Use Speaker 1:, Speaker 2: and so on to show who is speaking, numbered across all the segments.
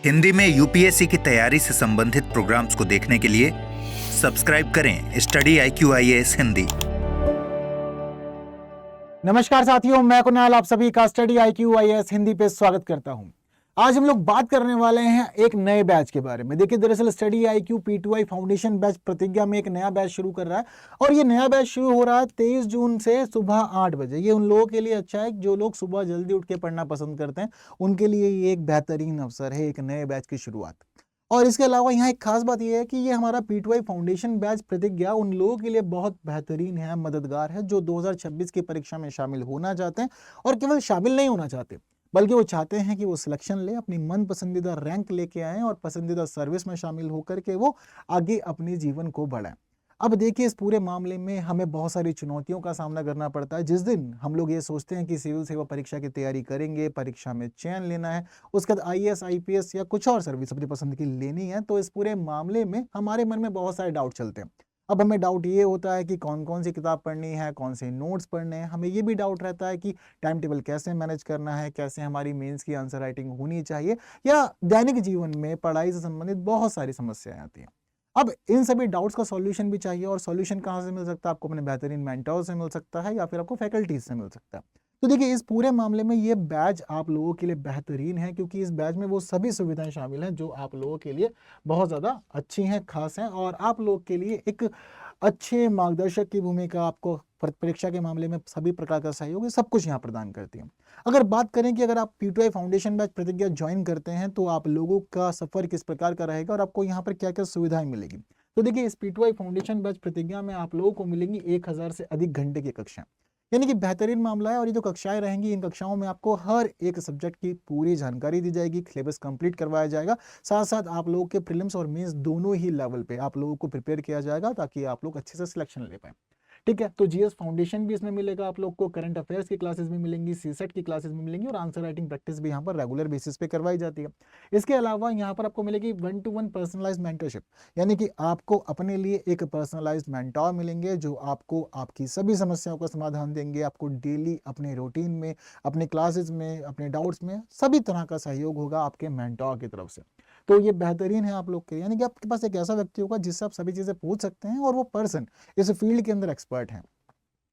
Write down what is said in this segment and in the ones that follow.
Speaker 1: हिंदी में यूपीएससी की तैयारी से संबंधित प्रोग्राम्स को देखने के लिए सब्सक्राइब करें स्टडी IQ IAS हिंदी।
Speaker 2: नमस्कार साथियों, मैं कुणाल आप सभी का स्टडी IQ IAS हिंदी पे स्वागत करता हूं। आज हम लोग बात करने वाले हैं एक नए बैच के बारे में। देखिए, दरअसल study IQ P2I foundation batch प्रतिज्ञा में एक नया बैच शुरू कर रहा है और ये नया बैच शुरू हो रहा है 23 जून से सुबह 8 बजे। ये उन लोगों के लिए अच्छा है जो लोग सुबह जल्दी उठ के पढ़ना पसंद करते हैं, उनके लिए ये एक बेहतरीन अवसर है, एक नए बैच की शुरुआत। और इसके अलावा यहाँ एक खास बात यह है कि ये हमारा P2I फाउंडेशन बैच प्रतिज्ञा उन लोगों के लिए बहुत बेहतरीन है, मददगार है, जो 2026 की परीक्षा में शामिल होना चाहते हैं और केवल शामिल नहीं होना चाहते बल्कि वो चाहते हैं कि वो सिलेक्शन ले, अपनी मन पसंदीदा रैंक लेके आए और पसंदीदा सर्विस में शामिल होकर के वो आगे अपने जीवन को बढ़ाएं। अब देखिए, इस पूरे मामले में हमें बहुत सारी चुनौतियों का सामना करना पड़ता है। जिस दिन हम लोग ये सोचते हैं कि सिविल सेवा परीक्षा की तैयारी करेंगे, परीक्षा में चयन लेना है, उसके बाद IAS IPS या कुछ और सर्विस अपनी पसंद की लेनी है, तो इस पूरे मामले में हमारे मन में बहुत सारे डाउट चलते हैं। अब हमें डाउट ये होता है कि कौन कौन सी किताब पढ़नी है, कौन से नोट्स पढ़ने हैं। हमें ये भी डाउट रहता है कि टाइम टेबल कैसे मैनेज करना है, कैसे हमारी मेंस की आंसर राइटिंग होनी चाहिए, या दैनिक जीवन में पढ़ाई से संबंधित बहुत सारी समस्याएं आती हैं। अब इन सभी डाउट्स का सॉल्यूशन भी चाहिए, और सॉल्यूशन कहाँ से मिल सकता है? आपको अपने बेहतरीन मेंटोर से मिल सकता है या फिर आपको फैकल्टीज से मिल सकता है। तो देखिए, इस पूरे मामले में ये बैच आप लोगों के लिए बेहतरीन है, क्योंकि इस बैच में वो सभी सुविधाएं शामिल हैं जो आप लोगों के लिए बहुत ज़्यादा अच्छी हैं, खास हैं, और आप लोगों के लिए एक अच्छे मार्गदर्शक की भूमिका, आपको परीक्षा के मामले में सभी प्रकार का सहयोग, ये सब कुछ यहाँ प्रदान करती है। अगर बात करें कि अगर आप P2I फाउंडेशन बैच प्रतिज्ञा ज्वाइन करते हैं तो आप लोगों का सफर किस प्रकार का रहेगा और आपको यहाँ पर क्या क्या सुविधाएं मिलेगी। तो देखिए, इस P2I फाउंडेशन बैच प्रतिज्ञा में आप लोगों को मिलेंगी 1000 से अधिक घंटे की कक्षाएं, यानी कि बेहतरीन मामला है। और ये जो कक्षाएं रहेंगी, इन कक्षाओं में आपको हर एक सब्जेक्ट की पूरी जानकारी दी जाएगी, सिलेबस कंप्लीट करवाया जाएगा, साथ साथ आप लोगों के प्रीलिम्स और मेंस दोनों ही लेवल पे आप लोगों को प्रिपेयर किया जाएगा ताकि आप लोग अच्छे से सिलेक्शन ले पाए। ठीक है, तो GS फाउंडेशन भी इसमें मिलेगा आप लोग को, करंट अफेयर्स की क्लासेस भी मिलेंगी, CSET की क्लासेस भी मिलेंगी, और आंसर राइटिंग प्रैक्टिस भी यहाँ पर रेगुलर बेसिस पे करवाई जाती है। इसके अलावा यहाँ पर आपको मिलेगी 1-to-1 पर्सनलाइज्ड मेंटरशिप, यानी कि आपको अपने लिए एक पर्सनलाइज्ड मेंटोर मिलेंगे जो आपको आपकी सभी समस्याओं का समाधान देंगे। आपको डेली अपने रूटीन में, अपने क्लासेस में, अपने डाउट्स में सभी तरह का सहयोग होगा आपके मेंटोर की तरफ से। तो ये बेहतरीन है आप लोग के लिए, यानी कि आपके पास एक ऐसा व्यक्ति होगा जिससे आप सभी चीज़ें पूछ सकते हैं और वो पर्सन इस फील्ड के अंदर एक्सपर्ट हैं।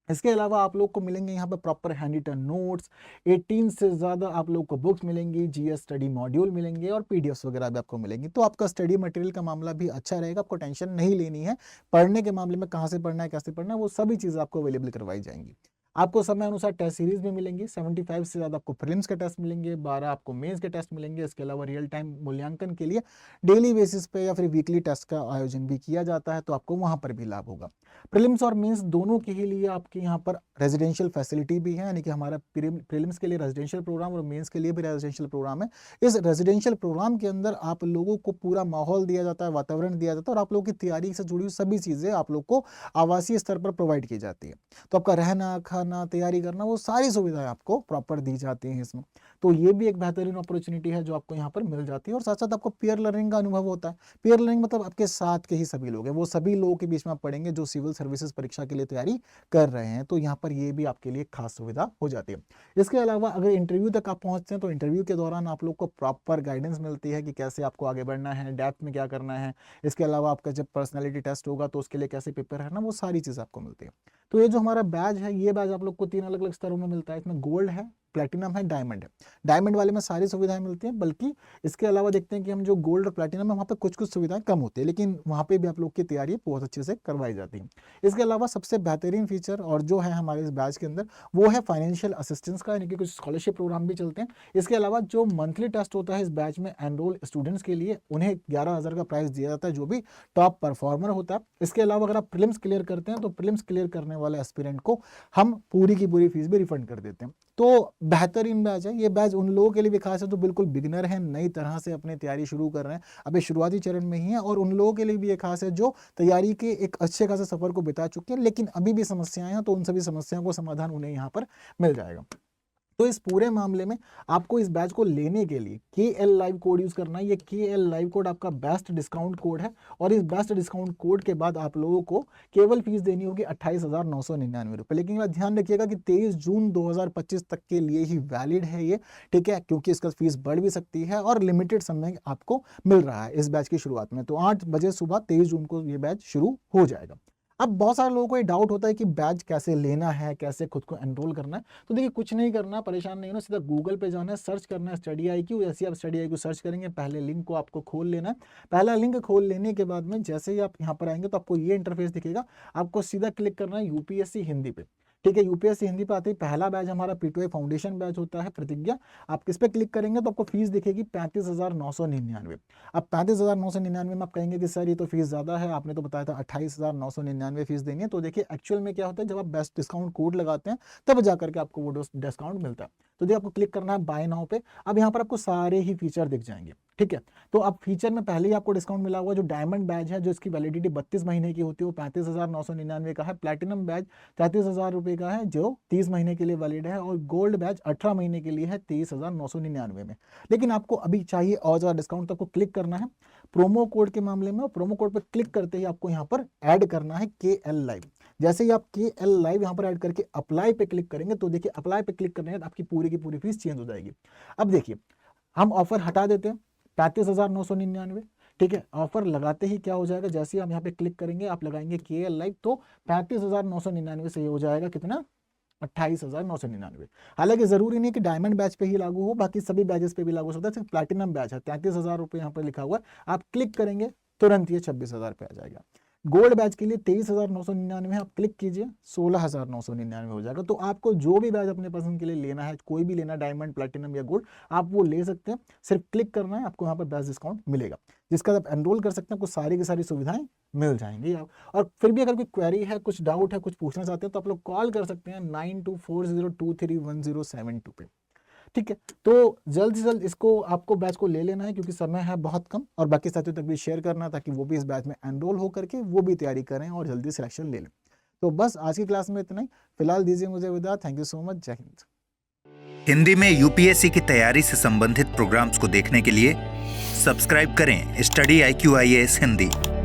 Speaker 2: इसके अलावा आप लोग को मिलेंगे यहाँ पर प्रॉपर हैंड रिटन नोट्स, 18 से ज़्यादा आप लोग को बुक्स मिलेंगी, GS स्टडी मॉड्यूल मिलेंगे और PDFs वगैरह भी आपको मिलेंगी। तो आपका स्टडी मटेरियल का मामला भी अच्छा रहेगा, आपको टेंशन नहीं लेनी है। पढ़ने के मामले में कहाँ से पढ़ना है, कैसे पढ़ना है, वो सभी चीज़ें आपको अवेलेबल करवाई जाएंगी। आपको समय अनुसार टेस्ट सीरीज भी मिलेंगी, 75 से ज़्यादा आपको प्रीलिम्स के टेस्ट मिलेंगे, 12 आपको मेंस के टेस्ट मिलेंगे। इसके अलावा रियल टाइम मूल्यांकन के लिए डेली बेसिस पे या फिर वीकली टेस्ट का आयोजन भी किया जाता है, तो आपको वहाँ पर भी लाभ होगा। प्रीलिम्स और मेंस दोनों के ही लिए आपके यहाँ पर रेजिडेंशियल फैसिलिटी भी है, यानी कि हमारा प्रीलिम्स के लिए रेजिडेंशियल प्रोग्राम और मेंस के लिए भी रेजिडेंशियल प्रोग्राम है। इस रेजिडेंशियल प्रोग्राम के अंदर आप लोगों को पूरा माहौल दिया जाता है, वातावरण दिया जाता है, और आप लोगों की तैयारी से जुड़ी हुई सभी चीज़ें आप लोग को आवासीय स्तर पर प्रोवाइड की जाती है। तो आपका रहना, खाना, तैयारी करना, वो सारी सुविधाएं आपको प्रॉपर दी जाती हैं इसमें। तो ये भी एक बेहतरीन अपॉर्चुनिटी है जो आपको यहाँ पर मिल जाती है, और साथ साथ आपको पीयर लर्निंग का अनुभव होता है। पीयर लर्निंग मतलब आपके साथ के ही सभी लोग हैं, वो सभी लोगों के बीच में आप पढ़ेंगे जो सिविल सर्विसेज परीक्षा के लिए तैयारी कर रहे हैं, तो यहाँ पर ये भी आपके लिए खास सुविधा हो जाती है। इसके अलावा अगर इंटरव्यू तक आप पहुँचते हैं तो इंटरव्यू के दौरान आप लोग को प्रॉपर गाइडेंस मिलती है कि कैसे आपको आगे बढ़ना है, डेप्थ में क्या करना है। इसके अलावा आपका जब पर्सनैलिटी टेस्ट होगा तो उसके लिए कैसे प्रिपेयर रहना, वो सारी चीज़ आपको मिलती है। तो ये जो हमारा बैच है, ये बैच आप लोग को 3 अलग अलग स्तरों में मिलता है। इसमें गोल्ड है, प्लैटिनम है, डायमंड है। डायमंड वाले में सारी सुविधाएं मिलती हैं, बल्कि इसके अलावा देखते हैं कि हम जो गोल्ड और प्लैटिनम है वहाँ पे कुछ कुछ सुविधाएं कम होती है, लेकिन वहाँ पे भी आप लोग की तैयारी बहुत अच्छे से करवाई जाती है। इसके अलावा सबसे बेहतरीन फीचर और जो है हमारे इस बैच के अंदर, वो है फाइनेंशियल असिस्टेंस का, यानी कि कुछ स्कॉलरशिप प्रोग्राम भी चलते हैं। इसके अलावा जो मंथली टेस्ट होता है इस बैच में एनरोल स्टूडेंट्स के लिए, उन्हें 11,000 का प्राइस दिया जाता है जो भी टॉप परफॉर्मर होता है। इसके अलावा अगर आप प्रीलिम्स क्लियर करते हैं तो प्रीलिम्स क्लियर करने वाले एस्पिरेंट को हम पूरी की पूरी फीस भी रिफंड कर देते हैं। तो बेहतरीन बैच है। ये बैच उन लोगों के लिए भी खास है जो बिल्कुल बिगिनर हैं, नई तरह से अपनी तैयारी शुरू कर रहे हैं, अभी शुरुआती चरण में ही है, और उन लोगों के लिए भी ये खास है जो तैयारी के एक अच्छे खासे सफर को बिता चुके हैं, लेकिन अभी भी समस्याएं हैं, तो उन सभी समस्याओं को समाधान उन्हें यहाँ पर मिल जाएगा। तो इस पूरे मामले में आपको इस बैच को लेने के लिए KL लाइव कोड यूज करना है। ये KL लाइव कोड आपका बेस्ट डिस्काउंट कोड है और इस बेस्ट डिस्काउंट कोड के बाद आप लोगों को केवल फीस देनी होगी 28,999 रुपये। लेकिन ये बात ध्यान रखिएगा कि 23 जून 2025 तक के लिए ही वैलिड है ये, ठीक है, क्योंकि इसका फीस बढ़ भी सकती है और लिमिटेड समय आपको मिल रहा है इस बैच की शुरुआत में। तो 8 बजे सुबह 23 जून को ये बैच शुरू हो जाएगा। अब बहुत सारे लोगों को ये डाउट होता है कि बैच कैसे लेना है, कैसे खुद को एनरोल करना है। तो देखिए कुछ नहीं करना, परेशान नहीं होना, सीधा गूगल पे जाना है, सर्च करना है स्टडी IQ। जैसे आप स्टडी IQ सर्च करेंगे पहले लिंक को आपको खोल लेना है। पहला लिंक खोल लेने के बाद में जैसे ही आप यहाँ पर आएंगे तो आपको ये इंटरफेस दिखेगा। आपको सीधा क्लिक करना है UPSC हिंदी पे, ठीक है। UPSC हिंदी पे आते ही पहला बैच हमारा P2I फाउंडेशन बैच होता है प्रतिज्ञा। आप किस पे क्लिक करेंगे तो आपको फीस दिखेगी 35,999। अब 35,999 में आप कहेंगे कि सर ये तो फीस ज़्यादा है, आपने तो बताया था 28,999 फीस देनी है। तो देखिए एक्चुअल में क्या होता है, जब आप बेस्ट डिस्काउंट कोड लगाते हैं तब जाकर के आपको वो डिस्काउंट मिलता है। तो देखिए आपको क्लिक करना है बाय नाउ पे। अब यहाँ पर आपको सारे ही फीचर दिख जाएंगे, ठीक है। तो अब फीचर में पहले ही आपको डिस्काउंट मिला हुआ, जो डायमंड बैच है जो इसकी वैलिडिटी 32 महीने की होती है वो 35,999 का है। प्लैटिनम बैच 33,000 रुपये का है जो 30 महीने के लिए वैलिड है और गोल्ड बैच 18 महीने के लिए है 23,999 में। लेकिन आपको अभी चाहिए और ज़्यादा डिस्काउंट, तो आपको क्लिक करना है प्रोमो कोड के मामले में। प्रोमो कोड पर क्लिक करते ही आपको यहाँ पर ऐड करना है KL लाइव। जैसे ही आप KL लाइव यहाँ पर ऐड करके अप्लाई पे क्लिक करेंगे तो देखिए अप्लाई पे क्लिक करने के बाद आपकी पूरी की पूरी फीस चेंज हो जाएगी। अब देखिए हम ऑफर हटा देते हैं 35,999, ठीक है। ऑफर लगाते ही क्या हो जाएगा, जैसे ही आप यहाँ पे क्लिक करेंगे आप लगाएंगे KL लाइव तो 35,999 से ये हो जाएगा कितना, 28,999। हालांकि जरूरी नहीं कि डायमंड बैच पे ही लागू हो, बाकी सभी बैचेस पे भी लागू हो सकता है। सिर्फ प्लैटिनम बैच है 33,000 रुपये यहाँ पर लिखा हुआ है, आप क्लिक करेंगे तुरंत ये 26,000 पे आ जाएगा। गोल्ड बैच के लिए 23,999 है, आप क्लिक कीजिए 16,999 हो जाएगा। तो आपको जो भी बैच अपने पसंद के लिए लेना है, कोई भी लेना, डायमंड, प्लैटिनम या गोल्ड, आप वो ले सकते हैं। सिर्फ क्लिक करना है, आपको यहाँ पर बेस्ट डिस्काउंट मिलेगा जिसका आप एनरोल कर सकते हैं। आपको सारी की सारी सुविधाएं मिल जाएंगी। और फिर भी अगर कोई क्वेरी है, कुछ डाउट है, कुछ पूछना चाहते हैं तो आप लोग कॉल कर सकते हैं 9240231072 पे, ठीक है। तो जल्द से जल्द इसको आपको बैच को ले लेना है क्योंकि समय है बहुत कम, और बाकी साथियों तक भी शेयर करना ताकि वो भी इस बैच में एनरोल हो करके वो भी तैयारी करें और जल्दी सिलेक्शन ले लें। तो बस आज की क्लास में इतना ही, फिलहाल दीजिए मुझे विदा। थैंक यू सो मच, जय हिंद।
Speaker 1: हिंदी में UPSC की तैयारी से संबंधित प्रोग्राम्स को देखने के लिए सब्सक्राइब करें स्टडी IQ IAS हिंदी।